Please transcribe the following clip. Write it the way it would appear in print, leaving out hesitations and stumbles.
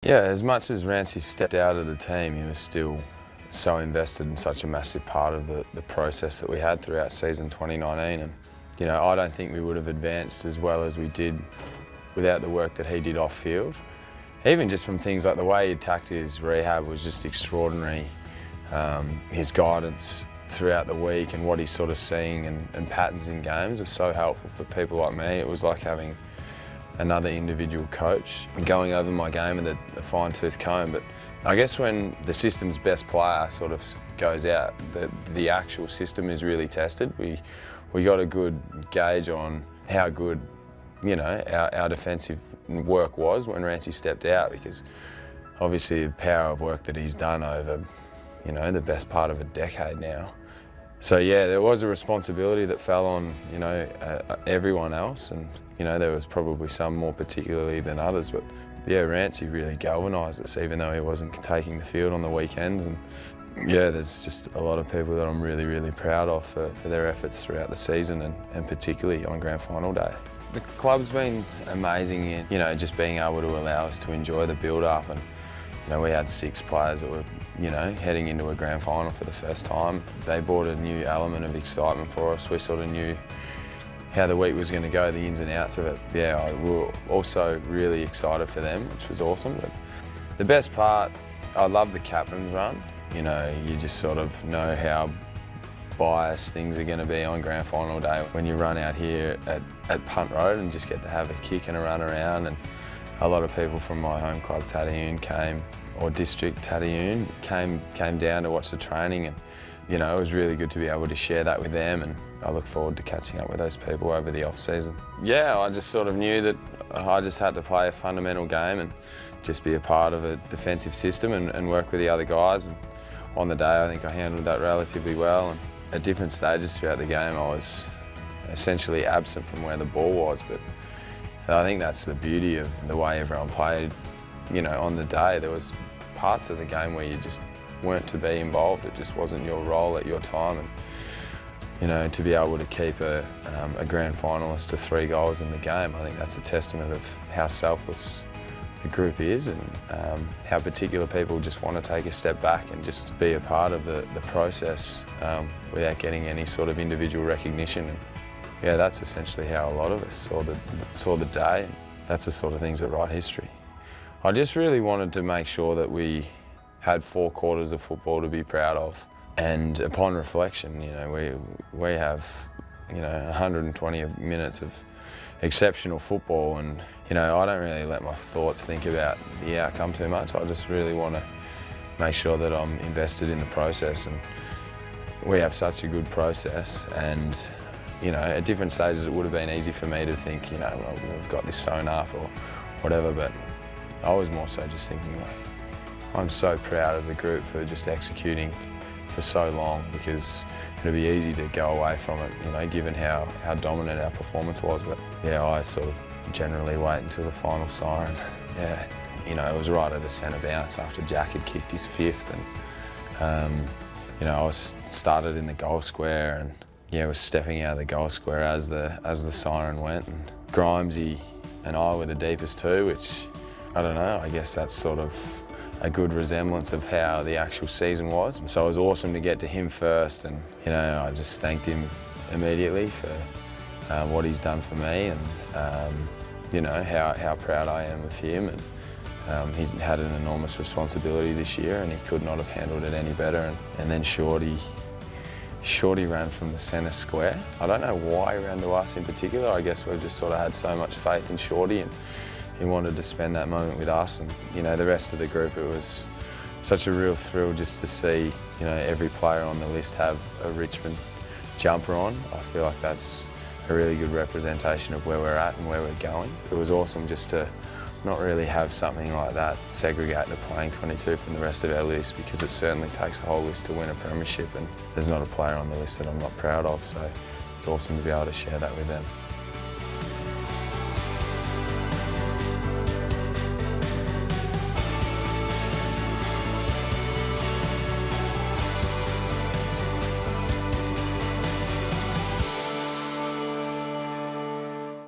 Yeah, as much as Rancy stepped out of the team, he was still so invested in such a massive part of the process that we had throughout season 2019. And, I don't think we would have advanced as well as we did without the work that he did off field. Even just from things like the way he attacked his rehab was just extraordinary. His guidance throughout the week and what he's sort of seeing and patterns in games was so helpful for people like me. It was like having another individual coach going over my game with a fine-tooth comb. But I guess when the system's best player sort of goes out, the actual system is really tested. We got a good gauge on how good, our defensive work was when Rancy stepped out, because obviously the power of work that he's done over, the best part of a decade now. So yeah, there was a responsibility that fell on, everyone else, and there was probably some more particularly than others, but yeah, Rancy really galvanised us, even though he wasn't taking the field on the weekends. And yeah, there's just a lot of people that I'm really, really proud of for their efforts throughout the season and particularly on grand final day. The club's been amazing in, just being able to allow us to enjoy the build-up, and we had 6 players that were, heading into a grand final for the first time. They brought a new element of excitement for us. We sort of knew how the week was going to go, the ins and outs of it. Yeah, we were also really excited for them, which was awesome. But the best part, I love the captain's run. You just sort of know how biased things are going to be on grand final day when you run out here at Punt Road and just get to have a kick and a run around. And a lot of people from my home club, Tadayun, or district Tadayun, came down to watch the training, and it was really good to be able to share that with them, and I look forward to catching up with those people over the off-season. Yeah, I just sort of knew that I just had to play a fundamental game and just be a part of a defensive system and work with the other guys. And on the day, I think I handled that relatively well. And at different stages throughout the game, I was essentially absent from where the ball was, but I think that's the beauty of the way everyone played. On the day, there was parts of the game where you just weren't to be involved. It just wasn't your role at your time. And, to be able to keep a grand finalist to 3 goals in the game, I think that's a testament of how selfless the group is, and how particular people just want to take a step back and just be a part of the process without getting any sort of individual recognition. And yeah, that's essentially how a lot of us saw the day. That's the sort of things that write history. I just really wanted to make sure that we had 4 quarters of football to be proud of. And upon reflection, we have 120 minutes of exceptional football, and I don't really let my thoughts think about the outcome too much. I just really want to make sure that I'm invested in the process, and we have such a good process. And at different stages it would have been easy for me to think, well, we've got this sewn up or whatever, but I was more so just thinking, like, I'm so proud of the group for just executing for so long, because it'd be easy to go away from it, given how dominant our performance was. But yeah, I sort of generally wait until the final siren. Yeah, it was right at a centre bounce after Jack had kicked his 5th, and I was started in the goal square, and yeah, was stepping out of the goal square as the siren went, and Grimesy and I were the deepest 2, which, I don't know, I guess that's sort of a good resemblance of how the actual season was. So it was awesome to get to him first, and I just thanked him immediately for what he's done for me, and how proud I am of him. And he had an enormous responsibility this year, and he could not have handled it any better. And then Shorty ran from the centre square. I don't know why he ran to us in particular. I guess we've just sort of had so much faith in Shorty, and he wanted to spend that moment with us. And the rest of the group, it was such a real thrill just to see every player on the list have a Richmond jumper on. I feel like that's a really good representation of where we're at and where we're going. It was awesome just to not really have something like that segregate the playing 22 from the rest of our list, because it certainly takes the whole list to win a premiership, and there's not a player on the list that I'm not proud of, so it's awesome to be able to share that with them.